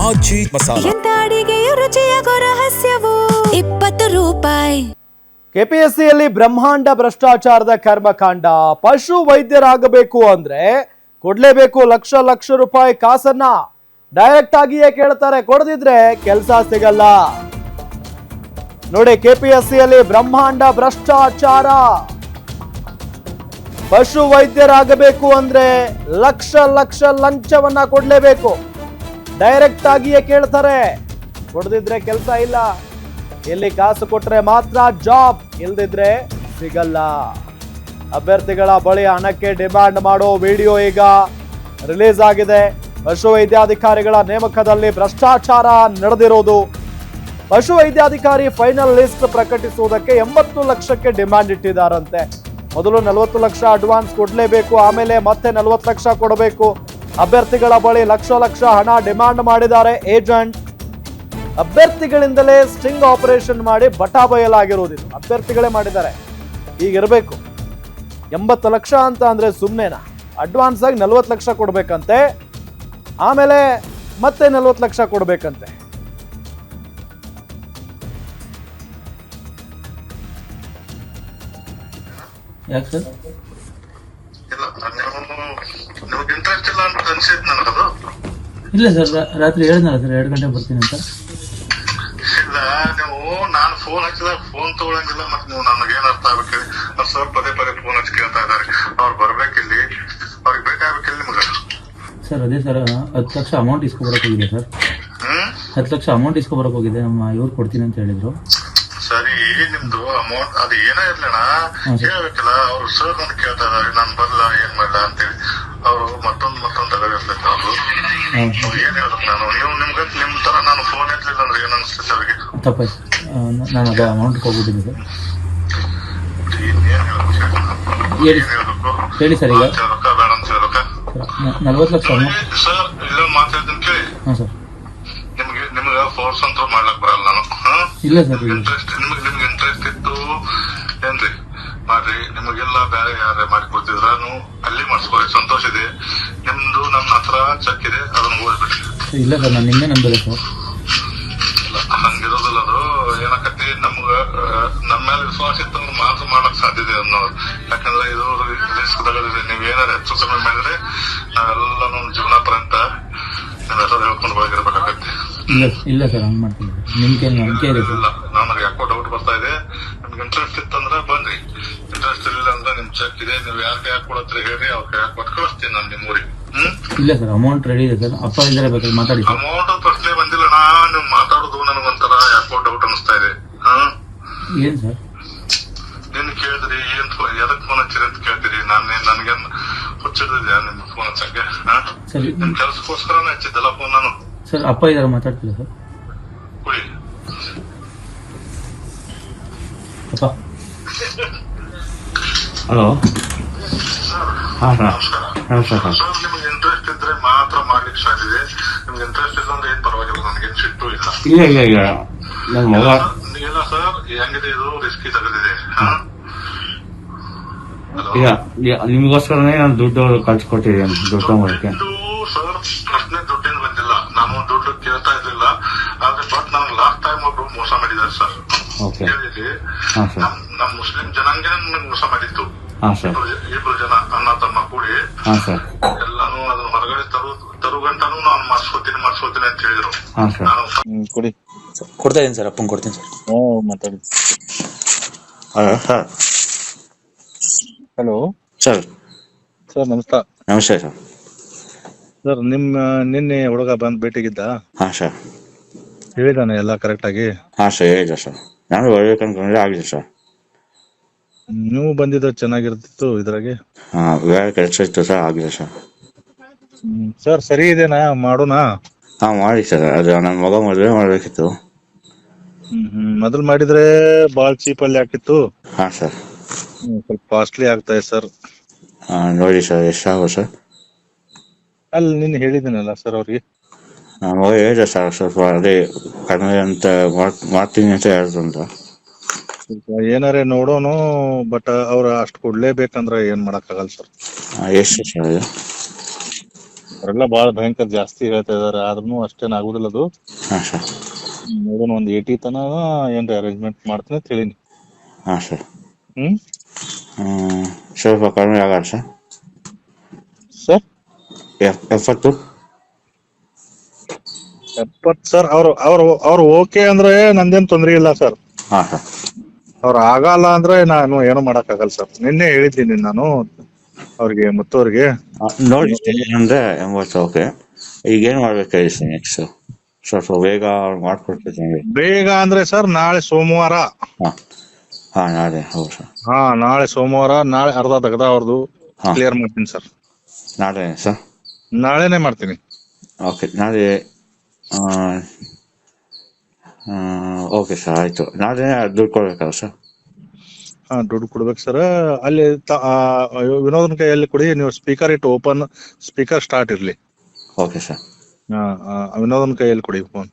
ಆಜಿ ಮಸಾಲ. ಎಂತ ಅಡಿಗೆಯ ರುಚಿಯಾಗೋ ರಹಸ್ಯವು 20 ರೂಪಾಯಿ. ಕೆಪಿಎಸ್ಸಿಯಲ್ಲಿ ಬ್ರಹ್ಮಾಂಡ ಭ್ರಷ್ಟಾಚಾರದ ಕರ್ಮಕಾಂಡ. ಪಶು ವೈದ್ಯರಾಗಬೇಕು ಅಂದ್ರೆ ಕೊಡ್ಲೇಬೇಕು ಲಕ್ಷ ಲಕ್ಷ ರೂಪಾಯಿ ಕಾಸನ್ನ. ಡೈರೆಕ್ಟ್ ಆಗಿಯೇ ಕೇಳ್ತಾರೆ, ಕೊಡದಿದ್ರೆ ಕೆಲಸ ಸಿಗಲ್ಲ. ನೋಡಿ, ಕೆಪಿಎಸ್ಸಿಯಲ್ಲಿ ಬ್ರಹ್ಮಾಂಡ ಭ್ರಷ್ಟಾಚಾರ. ಪಶು ವೈದ್ಯರಾಗಬೇಕು ಅಂದ್ರೆ ಲಕ್ಷ ಲಕ್ಷ ಲಂಚವನ್ನ ಕೊಡ್ಲೇಬೇಕು. ಡೈರೆಕ್ಟ್ ಆಗಿಯೇ ಕೇಳ್ತಾರೆ, ಕೊಡದಿದ್ರೆ ಕೆಲಸ ಇಲ್ಲ. ಇಲ್ಲಿ ಕಾಸು ಕೊಟ್ರೆ ಮಾತ್ರ ಜಾಬ್, ಇಲ್ದಿದ್ರೆ ಸಿಗಲ್ಲ. ಅಭ್ಯರ್ಥಿಗಳ ಬಳಿ ಹಣಕ್ಕೆ ಡಿಮ್ಯಾಂಡ್ ಮಾಡೋ ವಿಡಿಯೋ ಈಗ ರಿಲೀಸ್ ಆಗಿದೆ. ಪಶು ವೈದ್ಯಾಧಿಕಾರಿಗಳ ನೇಮಕದಲ್ಲಿ ಭ್ರಷ್ಟಾಚಾರ ನಡೆದಿರೋದು. ಪಶು ವೈದ್ಯಾಧಿಕಾರಿ ಫೈನಲ್ ಲಿಸ್ಟ್ ಪ್ರಕಟಿಸುವುದಕ್ಕೆ 80 ಲಕ್ಷಕ್ಕೆ ಡಿಮ್ಯಾಂಡ್ ಇಟ್ಟಿದ್ದಾರಂತೆ. ಮೊದಲು 40 ಲಕ್ಷ ಅಡ್ವಾನ್ಸ್ ಕೊಡ್ಲೇಬೇಕು, ಆಮೇಲೆ ಮತ್ತೆ 40 ಲಕ್ಷ ಕೊಡಬೇಕು. ಅಭ್ಯರ್ಥಿಗಳ ಬಳಿ ಲಕ್ಷ ಲಕ್ಷ ಹಣ ಡಿಮ್ಯಾಂಡ್ ಮಾಡಿದ್ದಾರೆ ಏಜೆಂಟ್. ಅಭ್ಯರ್ಥಿಗಳಿಂದಲೇ ಸ್ಟಿಂಗ್ ಆಪರೇಷನ್ ಮಾಡಿ ಬಟಾ ಬಯಲಾಗಿರುವುದಿಲ್ಲ. ಅಭ್ಯರ್ಥಿಗಳೇ ಮಾಡಿದ್ದಾರೆ. ಈಗಿರಬೇಕು 80 ಲಕ್ಷ ಅಂತ ಅಂದ್ರೆ ಸುಮ್ಮನೆನಾ? ಅಡ್ವಾನ್ಸ್ ಆಗಿ 40 ಲಕ್ಷ ಕೊಡ್ಬೇಕಂತೆ, ಆಮೇಲೆ ಮತ್ತೆ 40 ಲಕ್ಷ ಕೊಡ್ಬೇಕಂತೆ. ಯಾಕೆ ಸರ್? ಇಲ್ಲ ಸರ್, ರಾತ್ರಿ ಹೇಳಿದ್ನಲ್ಲ ಸರ್ 2 ಗಂಟೆ ಬರ್ತೀನಿ ಅಂತ. ಇಲ್ಲ, ನೀವು ನಾನು ಫೋನ್ ಹಚ್ಚಿದಾಗ ಫೋನ್ ತಗೊಳಂಗಿಲ್ಲ. ಮತ್ತೆ ನೀವು ನನಗೇನ್ ಅರ್ಥ ಆಗ್ಬೇಕು? ಸರ್ ಪದೇ ಪದೇ ಫೋನ್ ಹಚ್ಚಿ ಕೇಳ್ತಾ ಇದಾರೆ. ಅವ್ರು ಬರ್ಬೇಕಿಲ್ಲಿ, ಅವ್ರಿಗೆ ಬೇಕಾಗ್ಬೇಕಿಲ್ಲ ನಿಮ್ಗೆ. ಸರ್ ಅದೇ ಸರ್, 10 ಲಕ್ಷ ಅಮೌಂಟ್ ಇಸ್ಕೊಬರಕ್ ಹೋಗಿದೆ ಸರ್. 10 ಲಕ್ಷ ಅಮೌಂಟ್ ಇಸ್ಕೊಬರಕ್ ಹೋಗಿದೆ. ನಮ್ಮ ಇವ್ರು ಕೊಡ್ತೀನಿ ಅಂತ ಹೇಳಿದ್ರು. ಸರಿ, ನಿಮ್ದು ಅಮೌಂಟ್ ಅದು ಏನೇ ಇರ್ಲಿಣ ಹೇಳ್ಬೇಕಲ್ಲ. ಅವ್ರು ಸರ್ ಅಂತ ಕೇಳ್ತಾ ಇದಾರೆ, ನಾನ್ ಬರ್ಲ ಏನ್ ಮಾಡ್ಲಾ ಅಂತೇಳಿ. ಅವ್ರು ಮತ್ತೊಂದು ತಗೋದಿರ್ತೈತೆ. ಅವ್ರು ಏನ್ ಹೇಳ್ಬೇಕು ನಾನು? ನೀವು ನಿಮ್ ತರ ನಾನು ಫೋನ್ ಎತ್ತಲಿಲ್ಲ ಅಂದ್ರೆ ಏನ್ ಅನ್ಸ್ತೈತೆ ಅವ್ರಿಗೆ? ತಪ್ಪಾಯ್ತು, ನಾನು ಅದೇ ಅಮೌಂಟ್ ಹೋಗ್ಬಿಟ್ಟಿದ್ದೆ ಸರ್. ಹೇಳಿ ಸರ್. ಈಗ ಬೇಡ ಅಂತ ಹೇಳ್ಬೇಕ? 40 ಲಕ್ಷ ಸರ್ ಇಲ್ಲೊಂದು ಮಾತು ಹೇಳ್ತೀನಿ ಕೇಳಿ. ಹಾಂ ಸರ್. ನಿಮ್ಗೆ ಫೋರ್ಸ್ ಅಂತ ಮಾಡ್ಲಕ್ ಬರಲ್ಲ ನಾನು. ಇಲ್ಲ ಸರ್, ಇಂಟ್ರೆಸ್ಟ್ ನಿಮ್ಗೆ ಇಂಟ್ರೆಸ್ಟ್ ಇತ್ತು ಏನ್ರಿ ಮಾಡ್ರಿ. ನಿಮಗೆಲ್ಲ ಬೇರೆ ಯಾರೇ ಮಾಡಿ ಕೊಡ್ತಿದ್ರು ಅಲ್ಲಿ ಮಾಡಿಸ್ಕೊಳ್ಳಿ, ಸಂತೋಷ ಇದೆ. ನಿಮ್ದು ನನ್ನ ಹತ್ರ ಚೆಕ್ ಇದೆ, ಅದನ್ನ ಓದ್ಬಿಟ್ರಿ. ಇಲ್ಲ ಸರ್, ನಾನು ನಿನ್ನೆ ನಂಬಿದೆ ಸರ್. ಹಂಗಿರೋದಿಲ್ಲ. ಅದು ಏನಾಕತಿ, ನಮ್ಮ ಮೇಲೆ ವಿಶ್ವಾಸ ಇತ್ತು ಮಾತ್ರ ಮಾಡಕ್ ಸಾಧ್ಯತೆ ಅನ್ನೋದು. ಯಾಕಂದ್ರೆ ಇದು ರಿಸ್ಕ್ ತಗೋದಿದೆ. ನೀವ್ ಏನಾರ ಹೆಚ್ಚು ಕಮ್ಮಿ ಮಾಡಿದ್ರೆ ನಾವೆಲ್ಲ ನಮ್ಮ ಜೀವನ ಪರ್ಯಂತ ನೀವೆಲ್ಲ ಹೇಳ್ಕೊಂಡು ಒಳಗಿರ್ಬೇಕಾಗತ್ತೆ. ಇಲ್ಲ ಸರ್, ಹಂಗ್ ಮಾಡ್ತೀವಿ. ನಿಮ್ಗೆ ನಂಬಿಕೆ ಇದೆ ಸರ್? ನನಗೆ ಯಾಕೋ ಡೌಟ್ ಬರ್ತಾ ಇದೆ. ನಿಮ್ಗೆ ಇಂಟ್ರೆಸ್ಟ್ ಇತ್ತಂದ್ರೆ ಬನ್ರಿ, ಇಂಟ್ರೆಸ್ಟ್ ಇಲ್ಲ ಅಂದ್ರೆ ನಿಮ್ ಚೆಕ್ ಇದೆ, ನೀವು ಯಾಕೆ ಯಾಕೆ ಕೊಡತ್ರಿ ಹೇಳ್ರಿ, ಅವ್ರಿಗೆ ಯಾಕೆ ಕೊಟ್ಟು ಕಳಿಸ್ತೀನಿ ನಾನು ನಿಮ್ ಊರಿಗೆ. ಇಲ್ಲ ಸರ್, ಅಮೌಂಟ್ ರೆಡಿ ಇದೆ ಸರ್. ಅಪ್ಪ ಇದಾರೆ, ಬೇಕಾದ್ರೆ ಮಾತಾಡಿ. ಅಮೌಂಟ್ ಪ್ರಶ್ನೆ ಬಂದಿಲ್ಲ. ನೀವು ಮಾತಾಡೋದು ನನಗೊಂಥರ ಯಾಕೋ ಡೌಟ್ ಅನಿಸ್ತಾ ಇದೆ. ಏನ್ ಸರ್? ನೀನ್ ಕೇಳಿದ್ರಿ ಏನ್ ಎದಕ್ ಫೋನ್ ಹಚ್ಚಿರಿ ಅಂತ ಕೇಳ್ತೀರಿ. ನನ್ಗೇನ್ ಹುಚ್ಚಿದ್ಯಾ ನಿಮ್ ಫೋನ್ ಹಚ್ಚಕ್ಕೆ? ನಿಮ್ ಕೆಲ್ಸಕ್ಕೋಸ್ಕರನೇ ಹಚ್ಚಿದ್ದಲ್ಲ ಫೋನ್ ನಾನು. ಸರ್ ಅಪ್ಪ ಇದಾರೆ, ಮಾತಾಡ್ತಿಲ್ಲ ಸರ್. ಕುಡಿ ಅಪ್ಪ. ಹಲೋ. ನಮಸ್ಕಾರ ಸರ್. ನಿಮ್ಗೆ ಇಂಟ್ರೆಸ್ಟ್ ಇದ್ರೆ ಮಾತ್ರ ಮಾಡ್ಲಿಕ್ಕೆ ಸಾಧ್ಯತೆ. ನಿಮ್ಗೆ ಇಂಟ್ರೆಸ್ಟ್ ಇಲ್ಲ ಅಂದ್ರೆ ಏನ್ ಪರವಾಗಿಲ್ಲ, ನನಗೇನ್ ಸಿಟ್ಟು ಇಲ್ಲ. ಇಲ್ಲ ನನ್ನ ಮಗ ಇಲ್ಲ ಸರ್, ಹೆಂಗಿದೆ ಇದು ರಿಸ್ಕಿ ತಗದಿದೆ. ನಿಮಗೋಸ್ಕರನೇ ನಾನು ದುಡ್ಡು ಕಳ್ಸಿಕೊಟ್ಟಿದ್ದೀನಿ. ದುಡ್ಡು ಮಾಡೋಕೆ ಸರ್ ಪ್ರಶ್ನೆ ದುಡ್ಡಿನ ಬಂದಿಲ್ಲ. ನಾನು ದುಡ್ಡು ಕೇಳ್ತಾ ಇರ್ಲಿಲ್ಲ. ಆದ್ರೆ ಬಟ್ ನನ್ಗೆ ಲಾಸ್ಟ್ ಟೈಮ್ ಒಬ್ರು ಮೋಸ ಮಾಡಿದ್ದಾರೆ ಸರ್. ಹೇಳಿದ್ರಿ, ನಮ್ ಮುಸ್ಲಿಂ ಜನಾಂಗನೇ ನನಗೆ ಮೋಸ ಮಾಡಿತ್ತು. 2 ಜನ ಅಣ್ಣ ತಮ್ಮ ಕೂಡಿ ಎಲ್ಲಾನು ಅದನ್ನ ಹೊರಗಡೆ ತರುಗಂಟನು ನಾನು ಮಾಡ್ಸ್ಕೊತೀನಿ ಅಂತ ಹೇಳಿದ್ರು. ಕೊಡಿ, ಕೊಡ್ತಾ ಇದೀನಿ ಸರ್. ಅಪ್ಪಂಗೆ ಕೊಡ್ತೀನಿ ಸರ್. ಮಾತಾಡಿ. Hello sir. ಸರ್ ನಮಸ್ಕಾರ. ನಮಸ್ತೆ ಸರ್. ಸರ್ ನಿನ್ನೆ ಹುಡುಗ ಬಂದ್ ಭೇಟಿಗಿದ್ದ? ಹಾ ಸರ್. ಹೇಳಿದಾನೆ ಎಲ್ಲ ಕರೆಕ್ಟ್ ಆಗಿ? ಹಾ ಸರ್, ಹೇಳಿದೆ ಸರ್. ನಾನು ಬರ್ಬೇಕು ಅನ್ಕೊಂಡ್ರೆ ಆಗಿದೆ ಸರ್. ನೀವು ಬಂದಿದ್ರೆ ಚೆನ್ನಾಗಿರ್ತಿತ್ತು ಇದ್ರಾಗೆ. ಹಾ, ಬೇರೆ ಕೆಲಸ ಇತ್ತು ಸರ್, ಆಗಿದೆ ಸರ್. ಸರ್ ಸರಿ ಇದೆನಾ? ಮಾಡೋಣ? ಹಾ ಮಾಡಿ ಸರ್. ಅದು ನನ್ನ ಮಗ ಮದುವೆ ಮಾಡ್ಬೇಕಿತ್ತು. ಮೊದಲು ಮಾಡಿದ್ರೆ ಬಾಳ್ ಚೀಪ್ ಅಲ್ಲಿ ಹಾಕಿತ್ತು. ಹಾ ಸರ್. ಸ್ವಲ್ಪ ಕಾಸ್ಟ್ಲಿ ಆಗ್ತಾ ಇದೆ ಸರ್. ನೋಡಿ ಸರ್, ಎಷ್ಟಾಗೋ ಸರ್? ಅಲ್ಲಿ ನಿನ್ನೆ ಹೇಳಿದ್ದೀನಲ್ಲ ಸರ್ ಅವ್ರಿಗೆ. ಮಗ ಹೇಳಿದೆ ಸರ್, ಸ್ವಲ್ಪ ಅದೇ ಕಡಿಮೆ ಅಂತ ಮಾಡ್ತೀನಿ ಅಂತ ಹೇಳ್ತಂತ. ಏನಾರೇ ನೋಡೋನು, ಬಟ್ ಅವ್ರ ಅಷ್ಟು ಕೊಡ್ಲೇಬೇಕಂದ್ರೆ ಏನ್ ಮಾಡಕ್ ಆಗಲ್ಲ ಸರ್. ಎಷ್ಟು ಸರ್? ಅವರೆಲ್ಲ ಬಹಳ ಭಯಂಕರ ಜಾಸ್ತಿ ಹೇಳ್ತಾ ಇದಾರೆ, ಆದ್ರೂ ಅಷ್ಟೇನ್ ಆಗುದಿಲ್ಲ ಅದು. ಹಾಂ ಸರ್. ನೋಡೋಣ, ಒಂದ್ 80 ತನ ಏನ್ರಿ ಅರೇಂಜ್ಮೆಂಟ್ ಮಾಡ್ತೀನಿ ಅಂತ ಹೇಳಿನಿ. ಹಾಂ ಸರ್. ಹ್ಮ್ ಸ್ವಲ್ಪ ಕಡಿಮೆ ಆಗಲ್ಲ ಸರ್? ಸರ್ 70? 70 ಸರ್. ಅವ್ರು ಓಕೆ ಅಂದ್ರೆ ನಂದೇನ್ ತೊಂದ್ರೆ ಇಲ್ಲ ಸರ್. ಹಾಂ ಸರ್. ಅವ್ರು ಆಗಲ್ಲ ಅಂದ್ರೆ ನಾನು ಏನು ಮಾಡಕ್ ಆಗಲ್ಲ ಸರ್. ನಿನ್ನೆ ಹೇಳಿದ್ದೀನಿ ನಾನು ಅವ್ರಿಗೆ ಮುತ್ತವ್ರಿಗೆ. ನೋಡಿ ಅಂದ್ರೆ 80 ಓಕೆ. ಈಗ ಏನ್ ಮಾಡ್ಬೇಕಾಗಿ ಸರ್ ನೆಕ್ಸ್ಟ್? ಸ್ವಲ್ಪ ಬೇಗ ಮಾಡ್ಕೊಡ್ತೀನಿ. ಬೇಗ ಅಂದ್ರೆ ಸರ್ ನಾಳೆ ಸೋಮವಾರ. ಹಾಂ ನಾಳೆ. ಹೌದು ಸರ್. ನಾಳೆ ಸೋಮವಾರ, ನಾಳೆ ಅರ್ಧ ತೆಗ್ದ ಅವ್ರದ್ದು ಕ್ಲಿಯರ್ ಮಾಡ್ತೀನಿ ಸರ್. ನಾಳೆ ಸರ್? ನಾಳೆನೆ ಮಾಡ್ತೀನಿ. ಓಕೆ, ನಾಳೆ. ಓಕೆ ಸರ್, ಆಯ್ತು. ನಾಳೆ ದುಡ್ಡು ಕೊಡ್ಬೇಕಲ್ಲ ಸರ್? ದುಡ್ಡು ಕೊಡ್ಬೇಕು ಸರ್. ಅಲ್ಲಿ ವಿನೋದನ್ ಕೈಯಲ್ಲಿ ಕೊಡಿ, ನೀವು ಸ್ಪೀಕರ್ ಇಟ್ಟು ಓಪನ್ ಸ್ಪೀಕರ್ ಸ್ಟಾರ್ಟ್ ಇರ್ಲಿ. Okay sir. ವಿನೋದನ್ ಕೈಯಲ್ಲಿ ಕೊಡಿ ಫೋನ್.